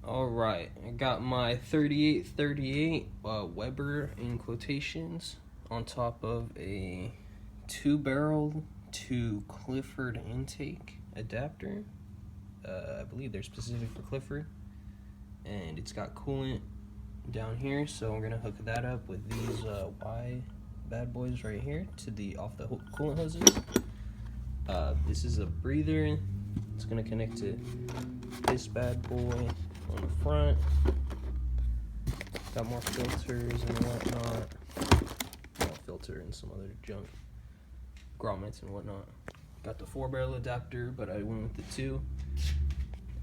Alright, I got my 3838 Weber in quotations on top of a 2-barrel to Clifford intake adapter. I believe they're specific for Clifford. And it's got coolant down here, so we're gonna hook that up with these Y bad boys right here to the off the coolant hoses. This is a breather. It's gonna connect to this bad boy on the front. Got more filters and whatnot. More filter and some other junk, grommets and whatnot. Got the 4-barrel adapter, but I went with the 2.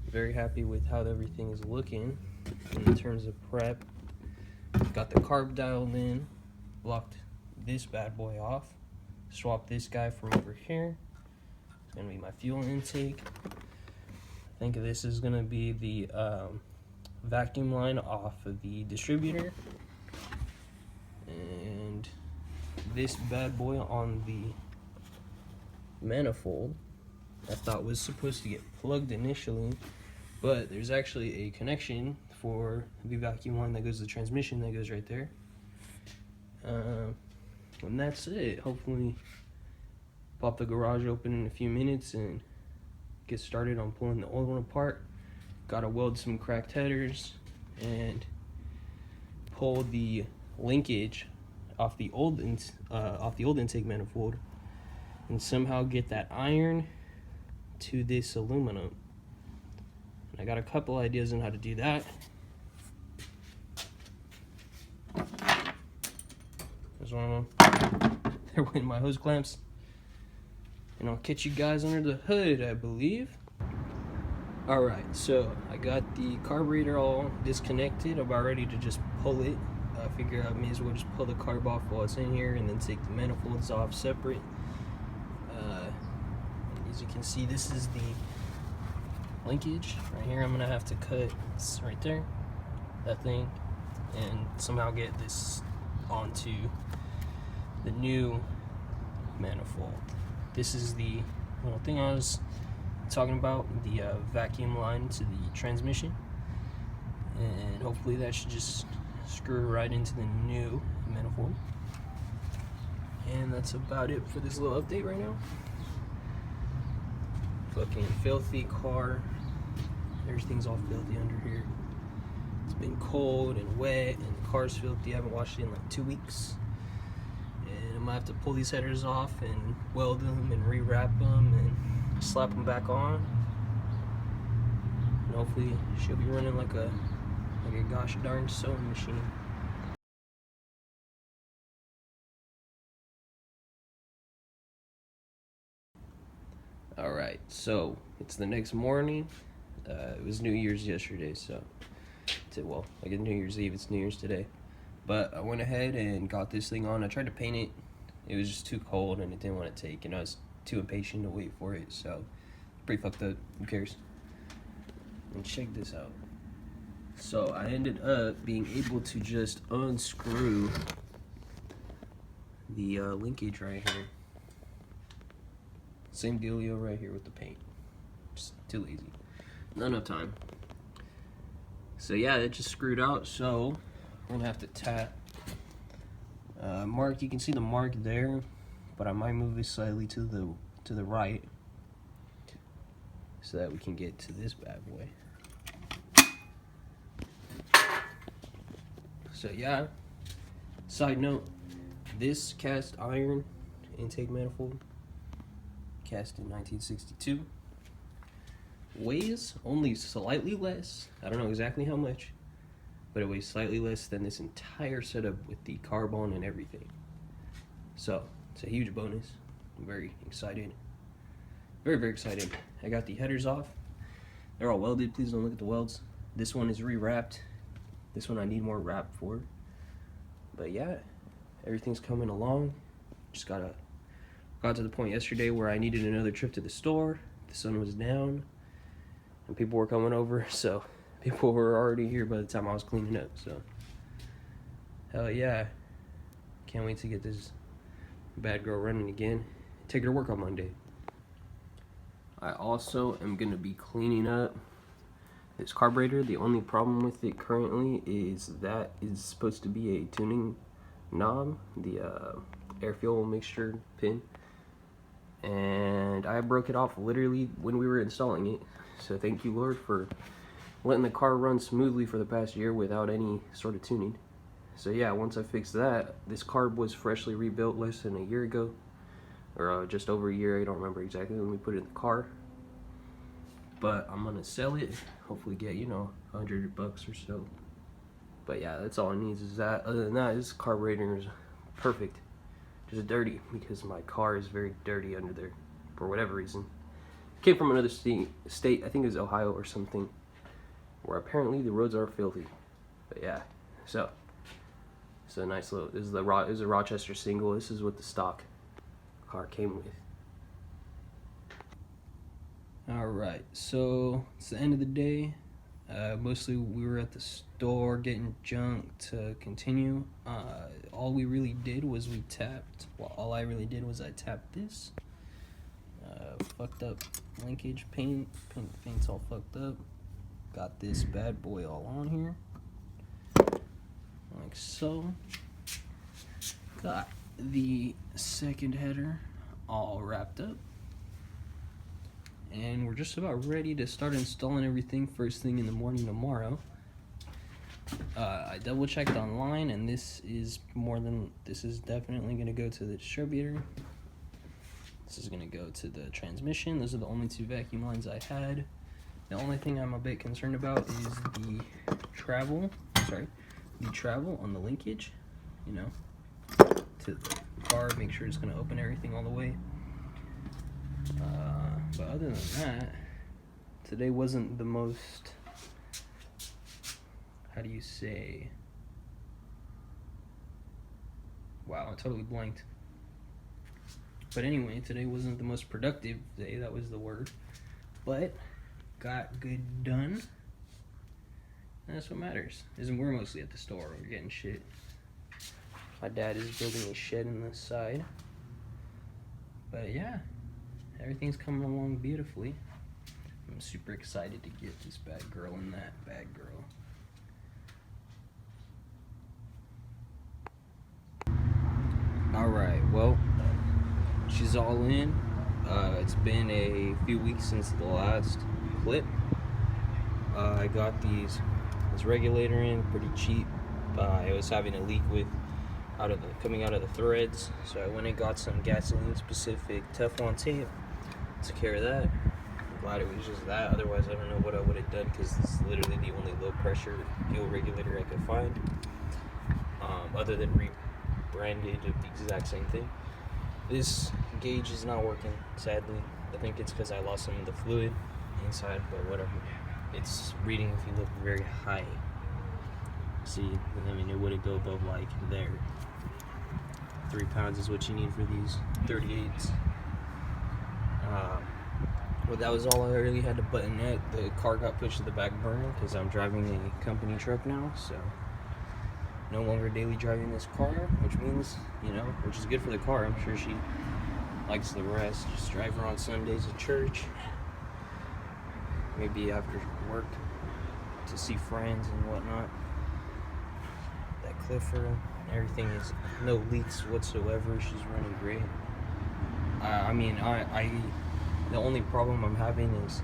Very happy with how everything is looking in terms of prep. Got the carb dialed in. Blocked this bad boy off. Swapped this guy from over here. It's gonna be my fuel intake. I think this is gonna be the vacuum line off of the distributor, and this bad boy on the manifold I thought was supposed to get plugged initially, but there's actually a connection for the vacuum line that goes to the transmission that goes right there. And that's it. Hopefully pop the garage open in a few minutes and get started on pulling the old one apart. Gotta weld some cracked headers and pull the linkage off the old intake manifold and somehow get that iron to this aluminum. And I got a couple ideas on how to do that. There's one of them. They're with my hose clamps. And I'll catch you guys under the hood, I believe. Alright, so I got the carburetor all disconnected. I'm about ready to just pull it. I figure I may as well just pull the carb off while it's in here and then take the manifolds off separate. As you can see, this is the linkage. Right here I'm going to have to cut this right there, that thing, and somehow get this onto the new manifold. This is the little thing I was talking about, the vacuum line to the transmission, and hopefully that should just screw right into the new manifold. And that's about it for this little update right now. Fucking filthy car. Everything's all filthy under here. It's been cold and wet and the car's filthy. I haven't washed it in like 2 weeks. And I'm gonna have to pull these headers off and weld them and rewrap them and slap them back on. And hopefully she'll be running like a gosh darn sewing machine. Alright, so it's the next morning. It was New Year's yesterday, so well, like New Year's Eve, it's New Year's today. But I went ahead and got this thing on. I tried to paint it. It was just too cold and it didn't want to take, and I was too impatient to wait for it, so pretty fucked up. Who cares? And check this out. So I ended up being able to just unscrew the linkage right here. Same dealio right here with the paint. Just too lazy. Not enough time. So yeah, it just screwed out, so we're gonna have to tap. Mark, you can see the mark there, but I might move this slightly to the right so that we can get to this bad boy. So yeah, side note, this cast iron intake manifold, cast in 1962, weighs only slightly less. I don't know exactly how much, but it weighs slightly less than this entire setup with the carbon and everything. So it's a huge bonus. I'm very excited. Very, very excited. I got the headers off. They're all welded. Please don't look at the welds. This one is rewrapped. This one I need more wrap for. But yeah, everything's coming along. Just got to the point yesterday where I needed another trip to the store. The sun was down and people were coming over, so people were already here by the time I was cleaning up. So hell yeah, can't wait to get this bad girl running again. Take her to work on Monday. I also am gonna be cleaning up this carburetor. The only problem with it currently is that is supposed to be a tuning knob, the air fuel mixture pin, and I broke it off literally when we were installing it. So thank you, Lord, for letting the car run smoothly for the past year without any sort of tuning. So yeah, once I fixed that, this carb was freshly rebuilt less than a year ago, or just over a year. I don't remember exactly when we put it in the car, but I'm gonna sell it, hopefully get, you know, $100 or so. But yeah, that's all it needs is that. Other than that, this carburetor is perfect, just dirty because my car is very dirty under there for whatever reason. Came from another state, I think it was Ohio or something, where apparently the roads are filthy. But yeah, so it's a nice little, this is a Rochester single. This is what the stock car came with. Alright, so it's the end of the day. Mostly we were at the store getting junk to continue. All we really did was we tapped, well, all I really did was I tapped this. Fucked up linkage paint's all fucked up. Got this bad boy all on here, like so. Got the second header all wrapped up, and we're just about ready to start installing everything first thing in the morning tomorrow. I double checked online, and this is definitely going to go to the distributor. This is going to go to the transmission. Those are the only two vacuum lines I had. The only thing I'm a bit concerned about is the travel on the linkage, you know, to the car, make sure it's going to open everything all the way. But other than that, today wasn't the most, how do you say, wow, I totally blanked. But anyway, today wasn't the most productive day, that was the word, but got good done, and that's what matters. We're mostly at the store, we're getting shit. My dad is building a shed in the side, but yeah, everything's coming along beautifully. I'm super excited to get this bad girl and that bad girl. Alright, well, she's all in. It's been a few weeks since the last clip. I got this regulator in pretty cheap. It was having a leak coming out of the threads, so I went and got some gasoline specific Teflon tape, took care of that. I'm glad it was just that, otherwise I don't know what I would have done, because this is literally the only low pressure fuel regulator I could find, other than rebranded of the exact same thing. This gauge is not working, sadly. I think it's because I lost some of the fluid inside, but whatever. It's reading, if you look, very high. See, I mean, it wouldn't go above like there. 3 pounds is what you need for these 38s. Well, that was all I really had to button it. The car got pushed to the back burner because I'm driving a company truck now, so no longer daily driving this car, which means, you know, which is good for the car. I'm sure she likes the rest. Just drive her on Sundays to church, maybe after work to see friends and whatnot. That Clifford, everything is no leaks whatsoever. She's running great. The only problem I'm having is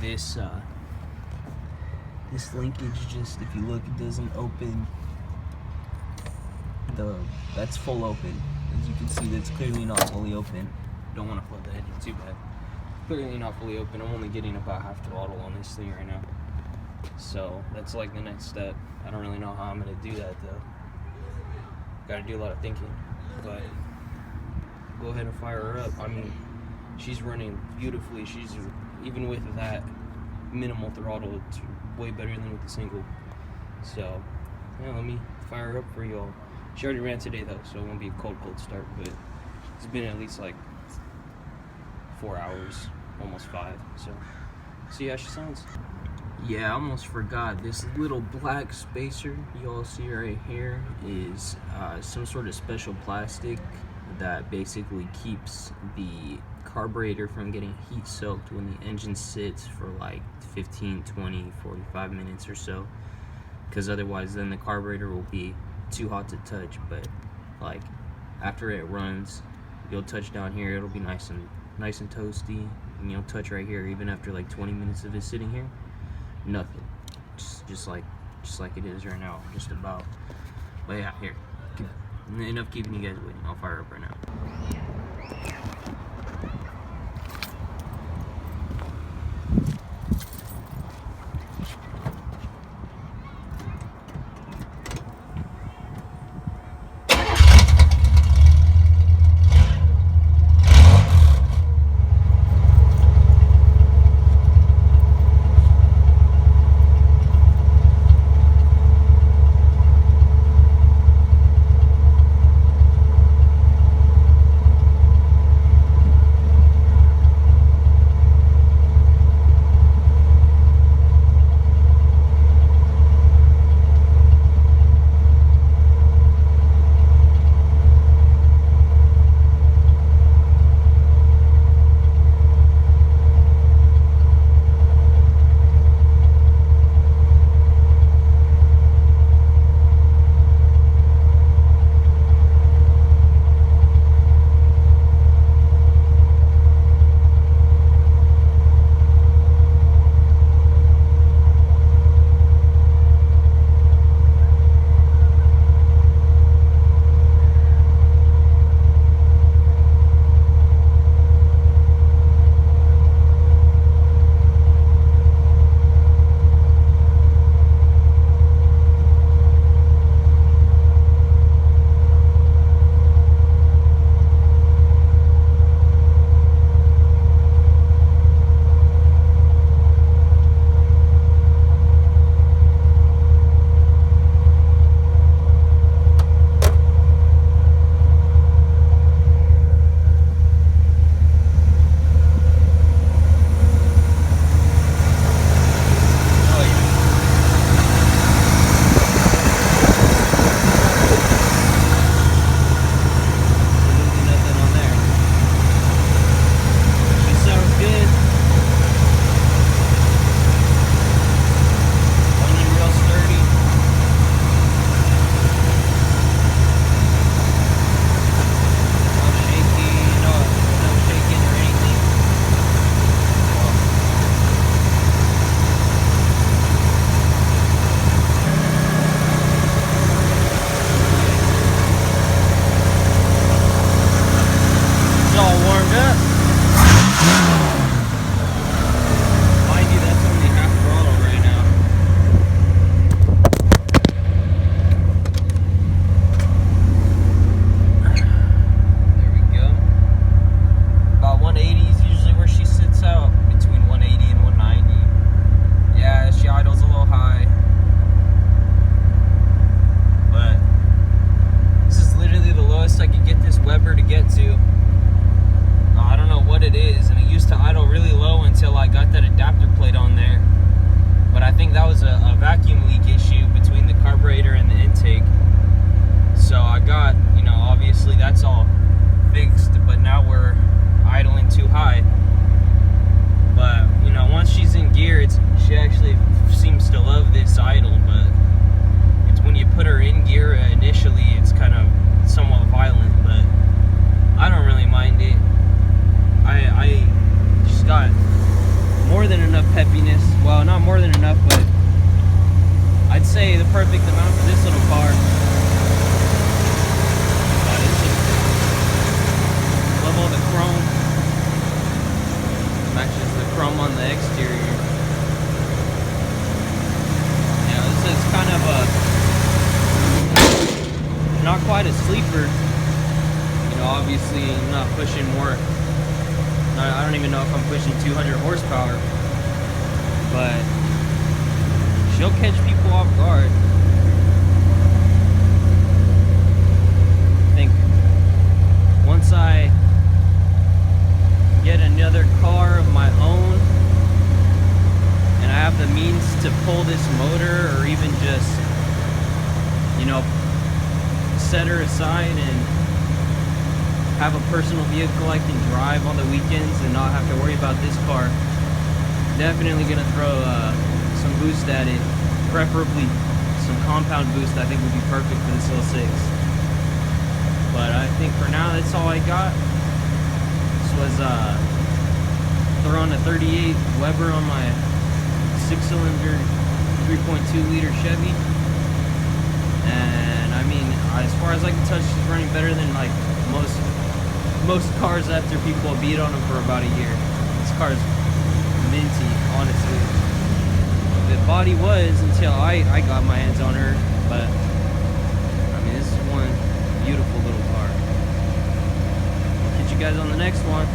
this this linkage. Just, if you look, it doesn't open. That's full open. As you can see, that's clearly not fully open. Don't want to flood the engine too bad. Clearly not fully open. I'm only getting about half throttle on this thing right now. So that's like the next step. I don't really know how I'm gonna do that though. Gotta do a lot of thinking, but go ahead and fire her up. I mean, she's running beautifully. She's, even with that minimal throttle, it's way better than with the single. So yeah, let me fire her up for y'all. She already ran today though, so it won't be a cold start, but it's been at least like 4 hours, almost 5. So see how she sounds. Yeah, I almost forgot. This little black spacer you all see right here is some sort of special plastic that basically keeps the carburetor from getting heat soaked when the engine sits for like 15, 20, 45 minutes or so, because otherwise then the carburetor will be too hot to touch. But like after it runs, you'll touch down here, it'll be nice and toasty, and you'll touch right here even after like 20 minutes of it sitting here, nothing, just like it is right now, just about. But yeah, here, enough keeping you guys waiting. I'll fire up right now. perfect amount for this little car. Love all the chrome. Matches the chrome on the exterior. Yeah, this is kind of a not quite a sleeper. You know, obviously I'm not pushing more. I don't even know if I'm pushing 200 horsepower, but she'll catch people off guard. I think once I get another car of my own and I have the means to pull this motor, or even just, you know, set her aside and have a personal vehicle I can drive on the weekends and not have to worry about this car, definitely gonna throw some boost at it, preferably some compound boost. I think would be perfect for this little 6. But I think for now that's all I got. This was throwing a 38 Weber on my 6-cylinder 3.2-liter Chevy, and I mean, as far as I can touch, it's running better than like most cars after people beat on them for about a year. This car's minty, honestly. The body was until I got my hands on her, but I mean, this is one beautiful little car. I'll catch you guys on the next one.